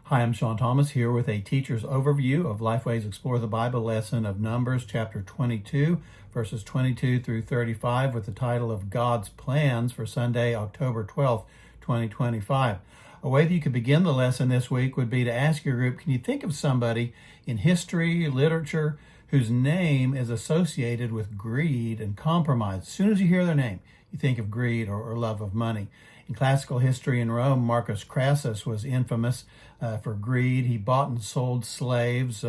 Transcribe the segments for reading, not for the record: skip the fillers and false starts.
Hi, I'm Shawn Thomas here with a teacher's overview of Lifeway's Explore the Bible lesson of Numbers chapter 22, verses 22 through 35 with the title of God's Plans for Sunday, October 12th, 2025. A way that you could begin the lesson this week would be to ask your group, can you think of somebody in history, literature, whose name is associated with greed and compromise? As soon as you hear their name, you think of greed or love of money. In classical history in Rome, Marcus Crassus was infamous for greed. He bought and sold slaves,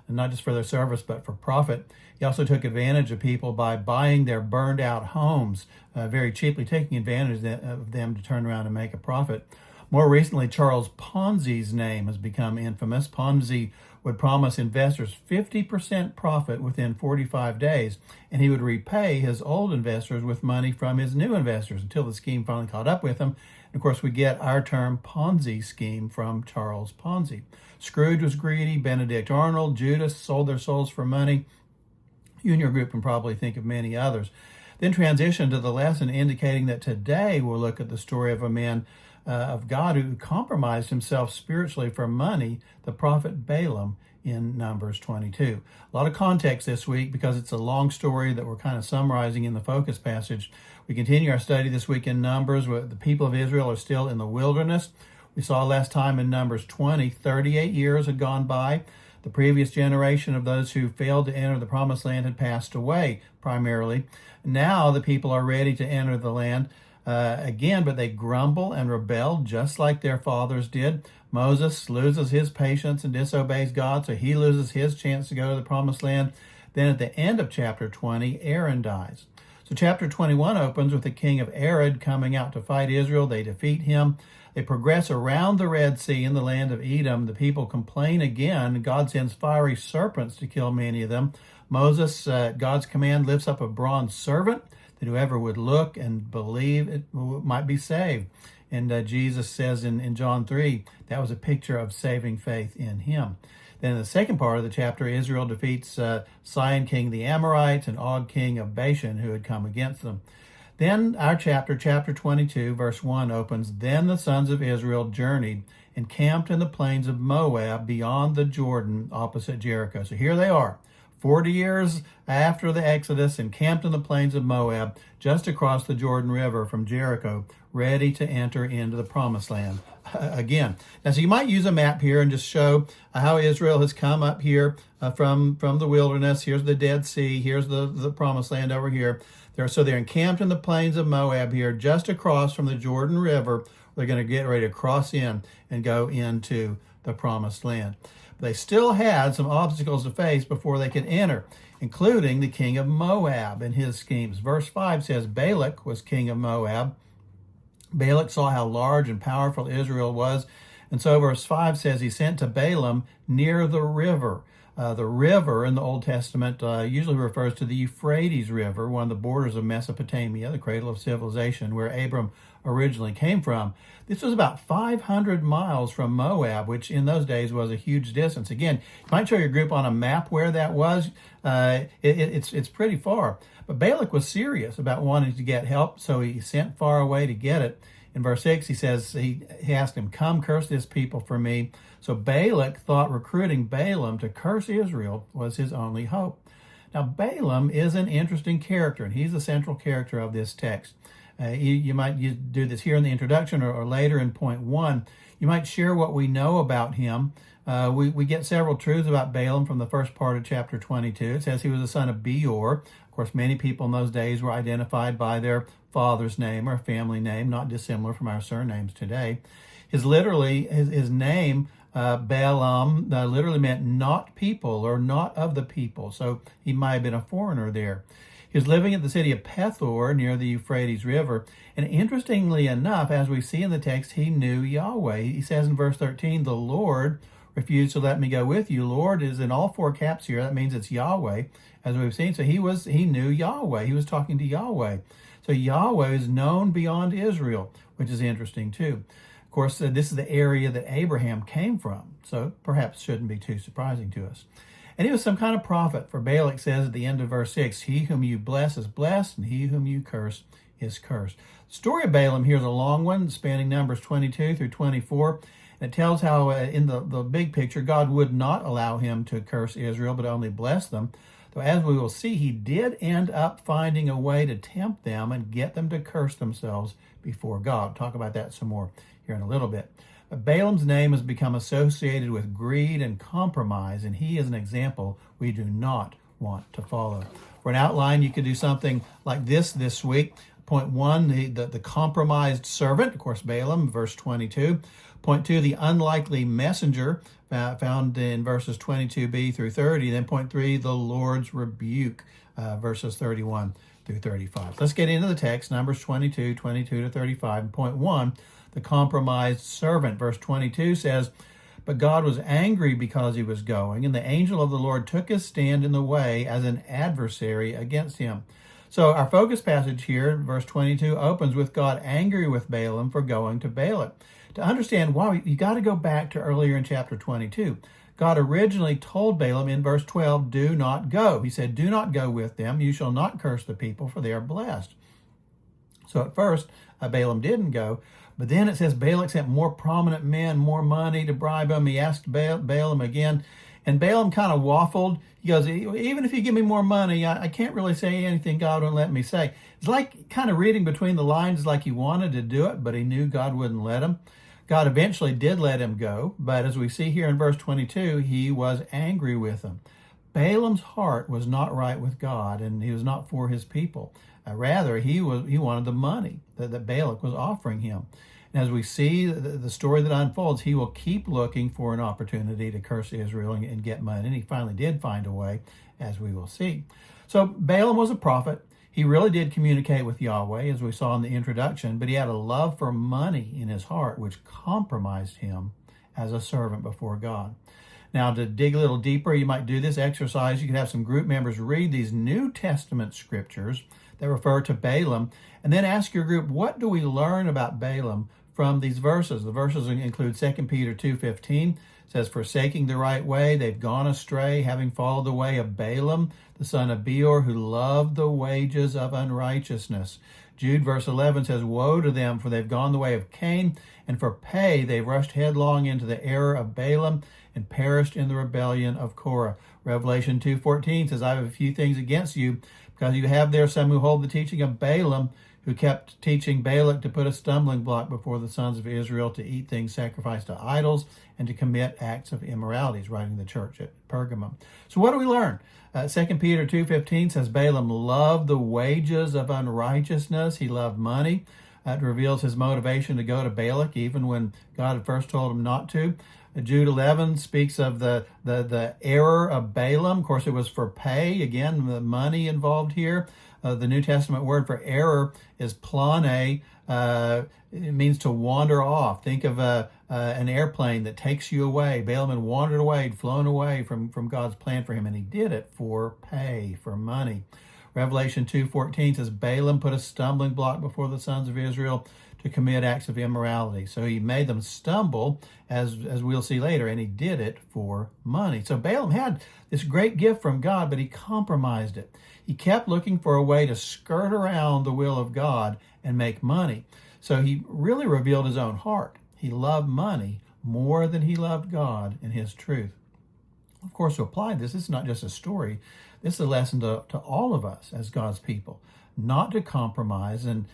not just for their service, but for profit. He also took advantage of people by buying their burned out homes very cheaply, taking advantage of them to turn around and make a profit. More recently, Charles Ponzi's name has become infamous. Ponzi would promise investors 50% profit within 45 days, and he would repay his old investors with money from his new investors until the scheme finally caught up with him. And of course, we get our term Ponzi scheme from Charles Ponzi. Scrooge was greedy. Benedict Arnold, Judas sold their souls for money. You and your group can probably think of many others. Then transition to the lesson indicating that today we'll look at the story of a man of God who compromised himself spiritually for money, the prophet Balaam in Numbers 22. A lot of context this week because it's a long story that we're kind of summarizing in the focus passage. We continue our study this week in Numbers where the people of Israel are still in the wilderness. We saw last time in Numbers 20, 38 years had gone by. The previous generation of those who failed to enter the promised land had passed away primarily. Now the people are ready to enter the land again, but they grumble and rebel just like their fathers did. Moses loses his patience and disobeys God, so he loses his chance to go to the promised land. Then at the end of chapter 20, Aaron dies. So chapter 21 opens with the king of Arad coming out to fight Israel. They defeat him. They progress around the Red Sea in the land of Edom. The people complain again. God sends fiery serpents to kill many of them. Moses, at God's command, lifts up a bronze servant that whoever would look and believe it might be saved. And Jesus says in John 3, that was a picture of saving faith in him. Then in the second part of the chapter, Israel defeats Sihon king of the Amorites and Og king of Bashan who had come against them. Then our chapter 22, verse 1 opens, Then the sons of Israel journeyed and camped in the plains of Moab beyond the Jordan opposite Jericho. So here they are, 40 years after the Exodus, encamped in the plains of Moab, just across the Jordan River from Jericho, ready to enter into the promised land again. Now, so you might use a map here and just show how Israel has come up here from the wilderness. Here's the Dead Sea. Here's the promised land over here. They're encamped in the plains of Moab here, just across from the Jordan River. They're going to get ready to cross in and go into the promised land. But they still had some obstacles to face before they could enter, including the king of Moab and his schemes. Verse 5 says Balak was king of Moab. Balak saw how large and powerful Israel was, and so verse 5 says he sent to Balaam near the river. The river in the Old Testament usually refers to the Euphrates River, one of the borders of Mesopotamia, the cradle of civilization, where Abram originally came from. This was about 500 miles from Moab, which in those days was a huge distance. Again, you might show your group on a map where that was. It's pretty far. But Balak was serious about wanting to get help, so he sent far away to get it. In verse 6, he says, he asked him, come curse this people for me. So Balak thought recruiting Balaam to curse Israel was his only hope. Now, Balaam is an interesting character, and he's the central character of this text. You might do this here in the introduction or later in point 1. You might share what we know about him. We get several truths about Balaam from the first part of chapter 22. It says he was the son of Beor. Of course, many people in those days were identified by their father's name or family name, not dissimilar from our surnames today. His name, Balaam, literally meant not people or not of the people. So he might have been a foreigner there. He was living at the city of Pethor near the Euphrates River. And interestingly enough, as we see in the text, he knew Yahweh. He says in verse 13, the Lord refused to let me go with you. Lord is in all four caps here. That means it's Yahweh, as we've seen. So he knew Yahweh. He was talking to Yahweh. So Yahweh is known beyond Israel, which is interesting too. Of course, this is the area that Abraham came from, so perhaps shouldn't be too surprising to us. And he was some kind of prophet, for Balak says at the end of verse 6, he whom you bless is blessed, and he whom you curse is cursed. The story of Balaam here is a long one, spanning Numbers 22 through 24. It tells how in the big picture, God would not allow him to curse Israel, but only bless them. So as we will see, he did end up finding a way to tempt them and get them to curse themselves before God. We'll talk about that some more here in a little bit. Balaam's name has become associated with greed and compromise, and he is an example we do not want to follow. For an outline, you could do something like this week. Point 1, the compromised servant, of course, Balaam, verse 22. Point 2, the unlikely messenger, found in verses 22b through 30. Then point 3, the Lord's rebuke, verses 31 through 35. Let's get into the text, Numbers 22 to 35. And point 1, the compromised servant. Verse 22 says, but God was angry because he was going, and the angel of the Lord took his stand in the way as an adversary against him. So our focus passage here, verse 22, opens with God angry with Balaam for going to Balak. To understand why, you got to go back to earlier in chapter 22. God originally told Balaam in verse 12, do not go. He said, do not go with them. You shall not curse the people, for they are blessed. So at first, Balaam didn't go. But then it says Balak sent more prominent men, more money to bribe him. He asked Balaam again. And Balaam kind of waffled. He goes, even if you give me more money, I can't really say anything God won't let me say. It's like kind of reading between the lines, like he wanted to do it, but he knew God wouldn't let him. God eventually did let him go, but as we see here in verse 22, he was angry with him. Balaam's heart was not right with God, and he was not for his people. Rather, he wanted the money that Balak was offering him. And as we see the story that unfolds, he will keep looking for an opportunity to curse Israel and get money. And he finally did find a way, as we will see. So Balaam was a prophet. He really did communicate with Yahweh, as we saw in the introduction, but he had a love for money in his heart, which compromised him as a servant before God. Now, to dig a little deeper, you might do this exercise. You could have some group members read these New Testament scriptures that refer to Balaam, and then ask your group, what do we learn about Balaam from these verses? The verses include 2 Peter 2:15. It says, forsaking the right way, they've gone astray, having followed the way of Balaam, the son of Beor, who loved the wages of unrighteousness. Jude verse 11 says, woe to them, for they've gone the way of Cain, and for pay they've rushed headlong into the error of Balaam and perished in the rebellion of Korah. Revelation 2:14 says, I have a few things against you, because you have there some who hold the teaching of Balaam, who kept teaching Balak to put a stumbling block before the sons of Israel, to eat things sacrificed to idols, and to commit acts of immorality. He's writing the church at Pergamum. So what do we learn? 2 Peter 2:15 says Balaam loved the wages of unrighteousness. He loved money. That reveals his motivation to go to Balak, even when God had first told him not to. Jude 11 speaks of the error of Balaam. Of course, it was for pay. Again, the money involved here. The New Testament word for error is plane. It means to wander off. Think of an airplane that takes you away. Balaam had wandered away, had flown away from God's plan for him, and he did it for pay, for money. Revelation 2:14 says Balaam put a stumbling block before the sons of Israel to commit acts of immorality. So he made them stumble, as we'll see later, and he did it for money. So Balaam had this great gift from God, but he compromised it. He kept looking for a way to skirt around the will of God and make money. So he really revealed his own heart. He loved money more than he loved God and his truth. Of course, to apply this is not just a story. This is a lesson to all of us as God's people, not to compromise and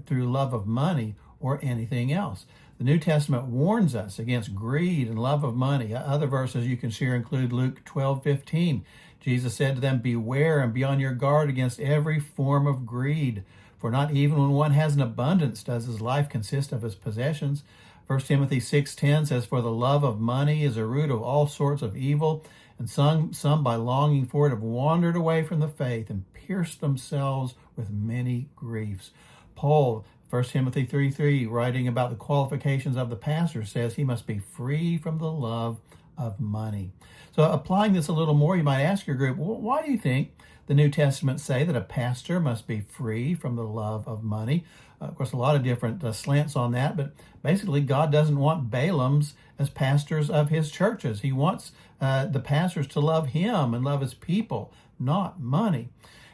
through love of money or anything else. The New Testament warns us against greed and love of money. Other verses you can share include Luke 12:15. Jesus said to them, beware and be on your guard against every form of greed, for not even when one has an abundance does his life consist of his possessions. 1 Timothy 6:10 says, for the love of money is a root of all sorts of evil, and some by longing for it have wandered away from the faith and pierced themselves with many griefs. Paul, 1 Timothy 3:3, writing about the qualifications of the pastor, says he must be free from the love of money. So applying this a little more, you might ask your group, well, why do you think the New Testament say that a pastor must be free from the love of money? Of course, a lot of different slants on that, but basically God doesn't want Balaams as pastors of his churches. He wants the pastors to love him and love his people, not money.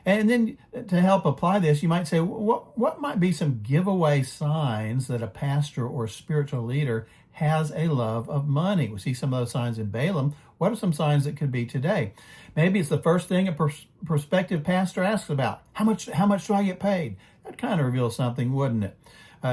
And then to help apply this, you might say, what might be some giveaway signs that a pastor or spiritual leader has a love of money. We see some of those signs in Balaam. What are some signs that could be today? Maybe it's the first thing a prospective pastor asks about. How much do I get paid? That kind of reveals something, wouldn't it?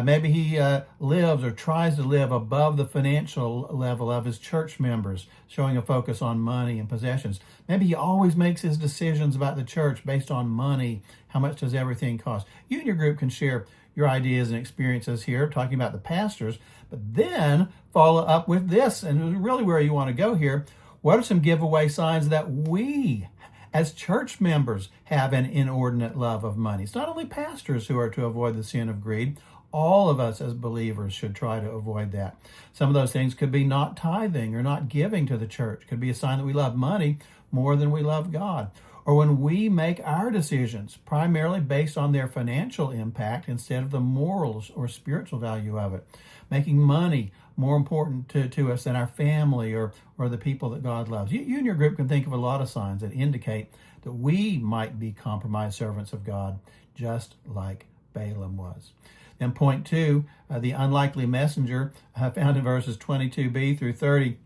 Maybe he lives or tries to live above the financial level of his church members, showing a focus on money and possessions. Maybe he always makes his decisions about the church based on money. How much does everything cost? You and your group can share your ideas and experiences here, talking about the pastors, but then follow up with this, and really where you want to go here. What are some giveaway signs that we, as church members, have an inordinate love of money? It's not only pastors who are to avoid the sin of greed. All of us as believers should try to avoid that. Some of those things could be not tithing or not giving to the church. Could be a sign that we love money more than we love God. Or when we make our decisions primarily based on their financial impact instead of the morals or spiritual value of it. Making money more important to us than our family or the people that God loves. You and your group can think of a lot of signs that indicate that we might be compromised servants of God, just like Balaam was. And point 2, the unlikely messenger, found in verses 22b through 30,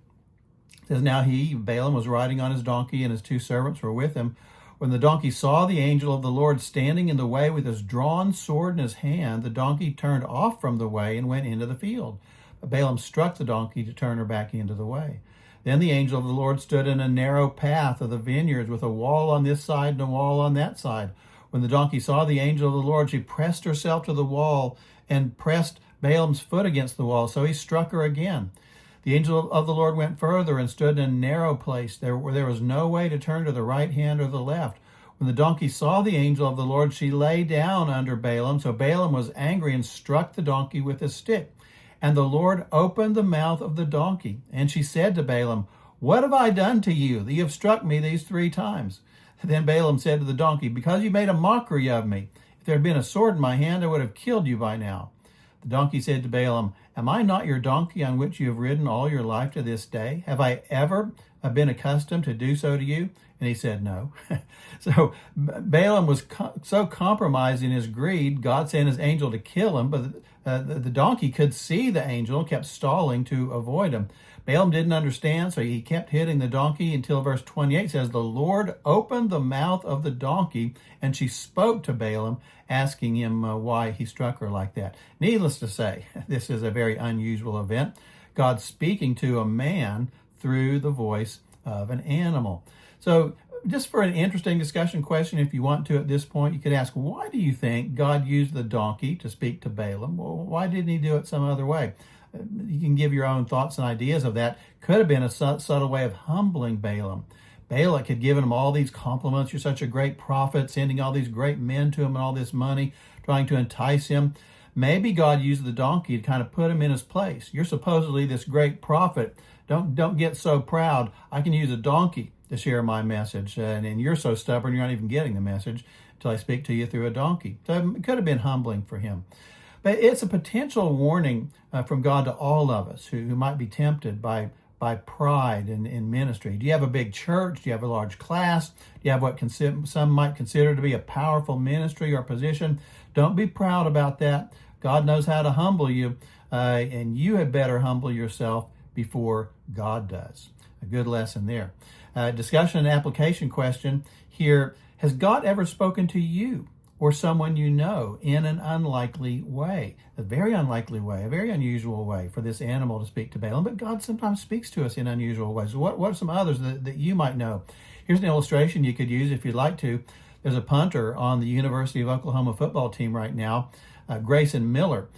says, Now Balaam, was riding on his donkey, and his 2 servants were with him. When the donkey saw the angel of the Lord standing in the way with his drawn sword in his hand, the donkey turned off from the way and went into the field. But Balaam struck the donkey to turn her back into the way. Then the angel of the Lord stood in a narrow path of the vineyards with a wall on this side and a wall on that side. When the donkey saw the angel of the Lord, she pressed herself to the wall and pressed Balaam's foot against the wall, so he struck her again. The angel of the Lord went further and stood in a narrow place where there was no way to turn to the right hand or the left. When the donkey saw the angel of the Lord, she lay down under Balaam, so Balaam was angry and struck the donkey with his stick. And the Lord opened the mouth of the donkey, and she said to Balaam, What have I done to you that you have struck me these 3 times? Then Balaam said to the donkey, Because you made a mockery of me. If there had been a sword in my hand, I would have killed you by now. The donkey said to Balaam, Am I not your donkey on which you have ridden all your life to this day? Have I ever been accustomed to do so to you? And he said, No. So Balaam was so compromised in his greed, God sent his angel to kill him, but the donkey could see the angel and kept stalling to avoid him. Balaam didn't understand, so he kept hitting the donkey until verse 28 says, The Lord opened the mouth of the donkey, and she spoke to Balaam, asking him why he struck her like that. Needless to say, this is a very unusual event. God speaking to a man through the voice of an animal. So just for an interesting discussion question, if you want to at this point, you could ask, why do you think God used the donkey to speak to Balaam? Well, why didn't he do it some other way? You can give your own thoughts and ideas of that. Could have been a subtle way of humbling Balaam. Balak had given him all these compliments. You're such a great prophet, sending all these great men to him and all this money, trying to entice him. Maybe God used the donkey to kind of put him in his place. You're supposedly this great prophet. Don't get so proud. I can use a donkey to share my message. And you're so stubborn, you're not even getting the message until I speak to you through a donkey. So it could have been humbling for him. But it's a potential warning from God to all of us who might be tempted by pride in ministry. Do you have a big church? Do you have a large class? Do you have what some might consider to be a powerful ministry or position? Don't be proud about that. God knows how to humble you, and you had better humble yourself before God does. A good lesson there. Discussion and application question here. Has God ever spoken to you or someone you know in an unlikely way? A very unlikely way, a very unusual way for this animal to speak to Balaam, but God sometimes speaks to us in unusual ways. So what are some others that you might know? Here's an illustration you could use if you'd like to. There's a punter on the University of Oklahoma football team right now, Grayson Miller.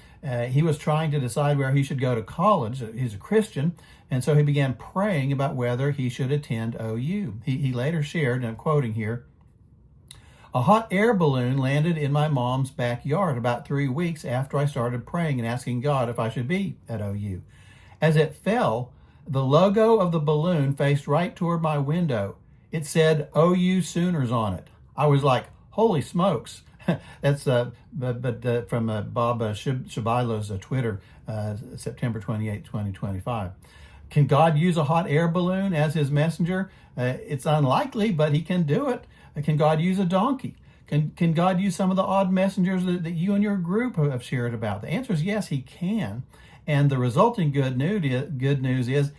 He was trying to decide where he should go to college. He's a Christian, and so he began praying about whether he should attend OU. He later shared, and I'm quoting here, A hot air balloon landed in my mom's backyard about 3 weeks after I started praying and asking God if I should be at OU. As it fell, the logo of the balloon faced right toward my window. It said OU Sooners on it. I was like, holy smokes. That's from Bob Shabilo's Twitter, September 28, 2025. Can God use a hot air balloon as his messenger? It's unlikely, but he can do it. Can God use a donkey? Can God use some of the odd messengers that you and your group have shared about? The answer is yes, he can. And the resulting good news is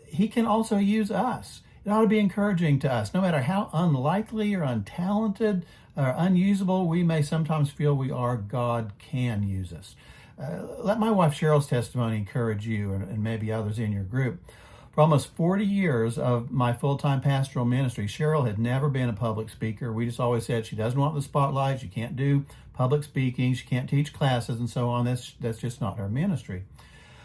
he can also use us. It ought to be encouraging to us, no matter how unlikely or untalented or unusable we may sometimes feel we are, God can use us. Let my wife Cheryl's testimony encourage you and maybe others in your group. For almost 40 years of my full-time pastoral ministry, Cheryl had never been a public speaker. We just always said she doesn't want the spotlight. She can't do public speaking. She can't teach classes and so on. That's just not her ministry.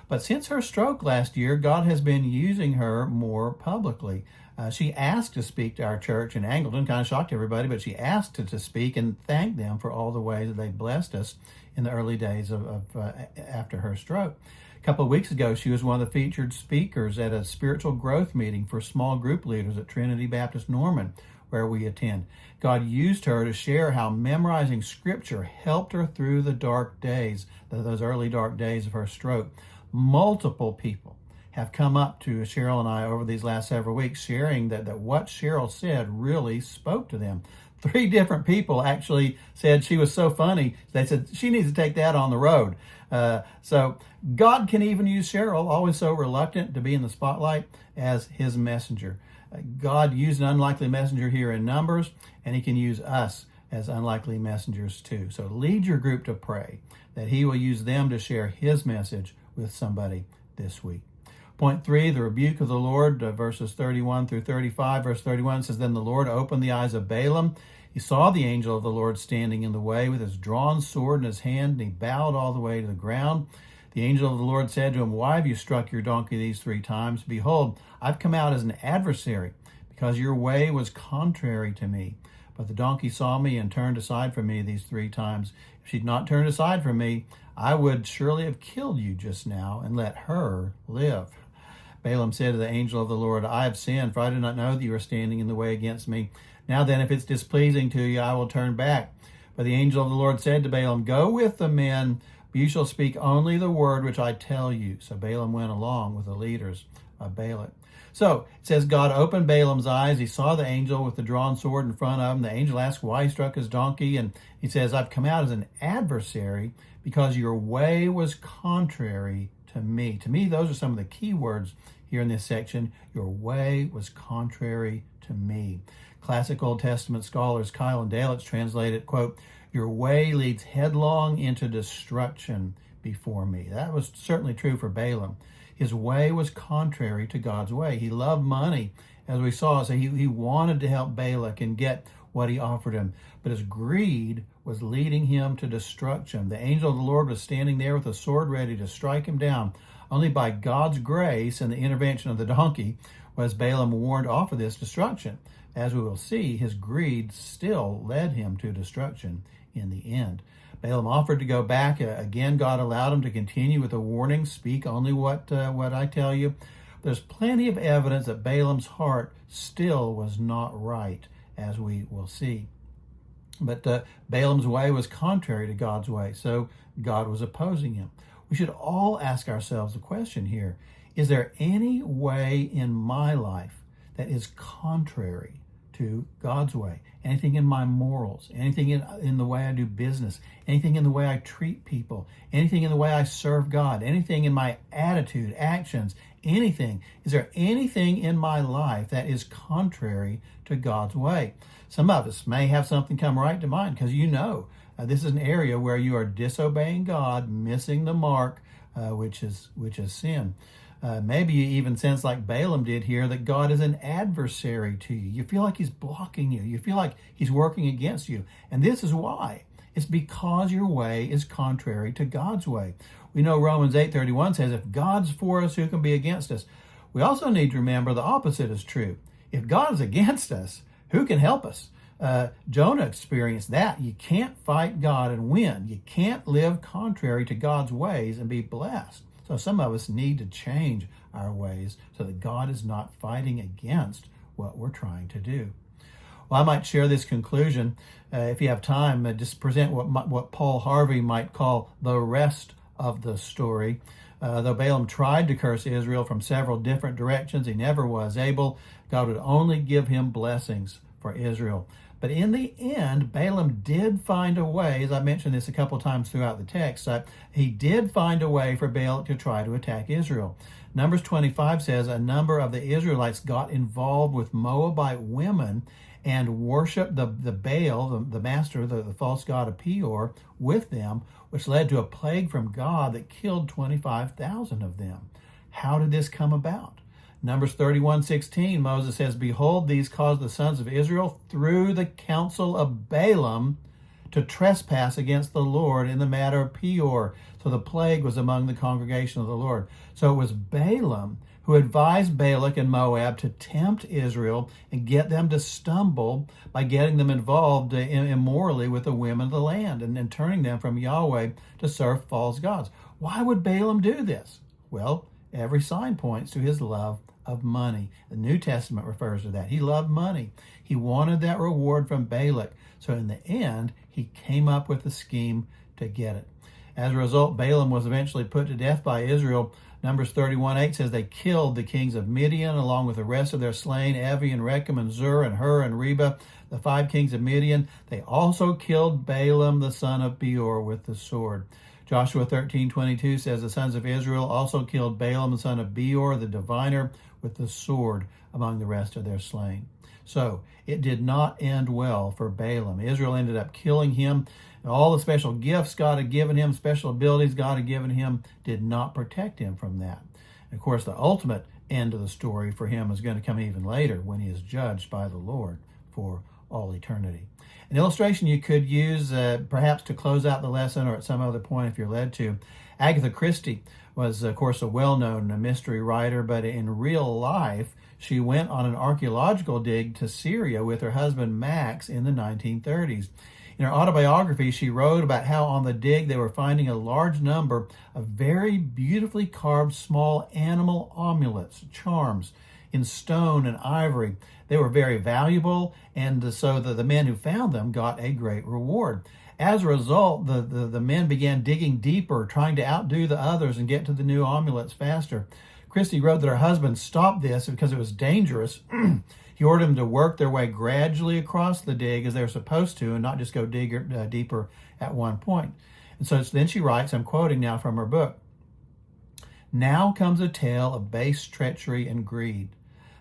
But since her stroke last year, God has been using her more publicly. She asked to speak to our church in Angleton, kind of shocked everybody, but she asked to speak and thanked them for all the ways that they blessed us in the early days after her stroke. A couple of weeks ago, she was one of the featured speakers at a spiritual growth meeting for small group leaders at Trinity Baptist Norman, where we attend. God used her to share how memorizing Scripture helped her through the dark days, those early dark days of her stroke. Multiple people have come up to Cheryl and I over these last several weeks sharing that what Cheryl said really spoke to them. 3 different people actually said she was so funny, they said she needs to take that on the road. So God can even use Cheryl, always so reluctant to be in the spotlight, as his messenger. God used an unlikely messenger here in Numbers, and he can use us as unlikely messengers too. So lead your group to pray that he will use them to share his message with somebody this week. Point 3, the rebuke of the Lord, verses 31 through 35. Verse 31 says, Then the Lord opened the eyes of Balaam. He saw the angel of the Lord standing in the way with his drawn sword in his hand, and he bowed all the way to the ground. The angel of the Lord said to him, Why have you struck your donkey these 3 times? Behold, I've come out as an adversary, because your way was contrary to me. But the donkey saw me and turned aside from me these 3 times. If she'd not turned aside from me, I would surely have killed you just now and let her live. Balaam said to the angel of the Lord, I have sinned, for I did not know that you were standing in the way against me. Now then, if it's displeasing to you, I will turn back. But the angel of the Lord said to Balaam, Go with the men, but you shall speak only the word which I tell you. So Balaam went along with the leaders of Balak. So it says God opened Balaam's eyes. He saw the angel with the drawn sword in front of him. The angel asked why he struck his donkey, and he says, I've come out as an adversary because your way was contrary to me. To me, those are some of the key words here in this section. Your way was contrary to me. Classic Old Testament scholars Kyle and Dalitz translate it, quote, Your way leads headlong into destruction before me. That was certainly true for Balaam. His way was contrary to God's way. He loved money, as we saw. So he wanted to help Balak and get what he offered him. But his greed was leading him to destruction. The angel of the Lord was standing there with a sword ready to strike him down. Only by God's grace and the intervention of the donkey was Balaam warned off of this destruction. As we will see, his greed still led him to destruction in the end. Balaam offered to go back. Again, God allowed him to continue with a warning, speak only what I tell you. There's plenty of evidence that Balaam's heart still was not right, as we will see. But Balaam's way was contrary to God's way, so God was opposing him. We should all ask ourselves the question here, is there any way in my life that is contrary to God's way? Anything in my morals, anything in the way I do business, anything in the way I treat people, anything in the way I serve God, anything in my attitude, actions, anything. Is there anything in my life that is contrary to God's way? Some of us may have something come right to mind because this is an area where you are disobeying God, missing the mark, which is sin. Maybe you even sense like Balaam did here that God is an adversary to you. You feel like he's blocking you. You feel like he's working against you. And this is why. It's because your way is contrary to God's way. We know Romans 8:31 says, if God's for us, who can be against us? We also need to remember the opposite is true. If God is against us, who can help us? Jonah experienced that. You can't fight God and win. You can't live contrary to God's ways and be blessed. So some of us need to change our ways so that God is not fighting against what we're trying to do. Well, I might share this conclusion, if you have time, just present what Paul Harvey might call the rest of the story. Though Balaam tried to curse Israel from several different directions, he never was able. God would only give him blessings for Israel. But in the end, Balaam did find a way, as I mentioned this a couple times throughout the text, he did find a way for Balak to try to attack Israel. Numbers 25 says a number of the Israelites got involved with Moabite women and worshiped the Baal, the master, the false god of Peor, with them, which led to a plague from God that killed 25,000 of them. How did this come about? Numbers 31:16, Moses says, "Behold, these caused the sons of Israel through the counsel of Balaam to trespass against the Lord in the matter of Peor." So the plague was among the congregation of the Lord. So it was Balaam who advised Balak and Moab to tempt Israel and get them to stumble by getting them involved immorally with the women of the land and turning them from Yahweh to serve false gods. Why would Balaam do this? Well, every sign points to his love of money. The New Testament refers to that. He loved money. He wanted that reward from Balak. So in the end, he came up with a scheme to get it. As a result, Balaam was eventually put to death by Israel. Numbers 31:8 says they killed the kings of Midian along with the rest of their slain, Evi and Rechem and Zur and Hur and Reba, the 5 kings of Midian. They also killed Balaam the son of Beor with the sword. Joshua 13:22 says the sons of Israel also killed Balaam the son of Beor, the diviner, with the sword among the rest of their slain. So it did not end well for Balaam. Israel ended up killing him. And all the special gifts God had given him, special abilities God had given him, did not protect him from that. And of course, the ultimate end of the story for him is going to come even later when he is judged by the Lord for all eternity. An illustration you could use perhaps to close out the lesson or at some other point if you're led to. Agatha Christie was, of course, a well-known mystery writer, but in real life, she went on an archaeological dig to Syria with her husband Max in the 1930s. In her autobiography, she wrote about how on the dig they were finding a large number of very beautifully carved small animal amulets, charms, in stone and ivory. They were very valuable, and so the men who found them got a great reward. As a result, the men began digging deeper, trying to outdo the others and get to the new amulets faster. Christie wrote that her husband stopped this because it was dangerous. He ordered them to work their way gradually across the dig as they were supposed to and not just go deeper at one point. And so then she writes, I'm quoting now from her book, "Now comes a tale of base treachery and greed.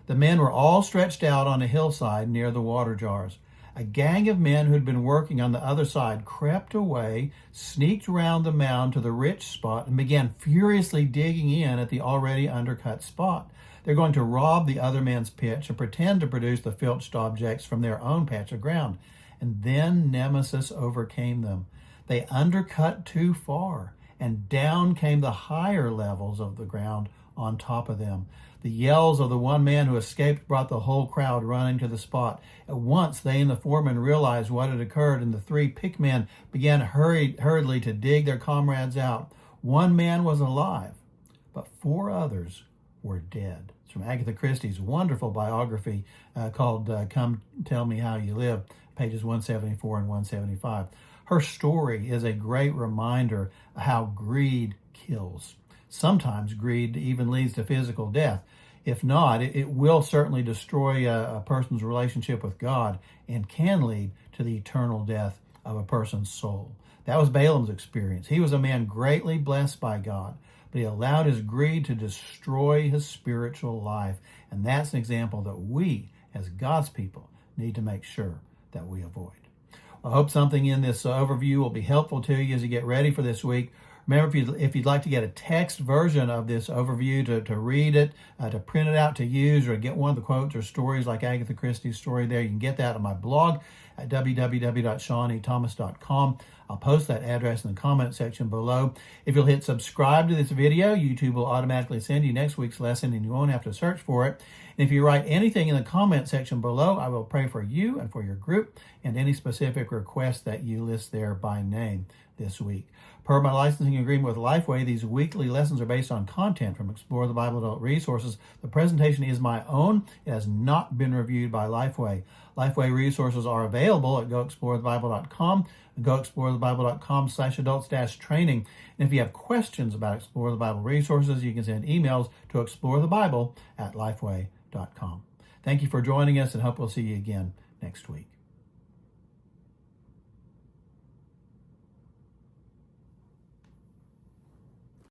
The men were all stretched out on a hillside near the water jars. A gang of men who had been working on the other side crept away, sneaked round the mound to the rich spot, and began furiously digging in at the already undercut spot. They're going to rob the other man's pitch and pretend to produce the filched objects from their own patch of ground. And then Nemesis overcame them. They undercut too far, and down came the higher levels of the ground on top of them. The yells of the one man who escaped brought the whole crowd running to the spot. At once, they and the foreman realized what had occurred, and the 3 pickmen began hurriedly to dig their comrades out. One man was alive, but 4 others were dead." It's from Agatha Christie's wonderful biography called Come Tell Me How You Live, pages 174 and 175. Her story is a great reminder of how greed kills. Sometimes greed even leads to physical death. If not, it will certainly destroy a person's relationship with God and can lead to the eternal death of a person's soul. That was Balaam's experience. He was a man greatly blessed by God, but he allowed his greed to destroy his spiritual life. And that's an example that we, as God's people, need to make sure that we avoid. I hope something in this overview will be helpful to you as you get ready for this week. Remember, if you'd like to get a text version of this overview to read it, to print it out to use, or get one of the quotes or stories like Agatha Christie's story there, you can get that on my blog at www.shawnthomas.com. I'll post that address in the comment section below. If you'll hit subscribe to this video, YouTube will automatically send you next week's lesson and you won't have to search for it. And if you write anything in the comment section below, I will pray for you and for your group and any specific requests that you list there by name this week. Per my licensing agreement with Lifeway, these weekly lessons are based on content from Explore the Bible Adult Resources. The presentation is my own. It has not been reviewed by Lifeway. Lifeway resources are available at goexplorethebible.com and goexplorethebible.com/adults-training. And if you have questions about Explore the Bible resources, you can send emails to explorethebible@lifeway.com. Thank you for joining us and hope we'll see you again next week.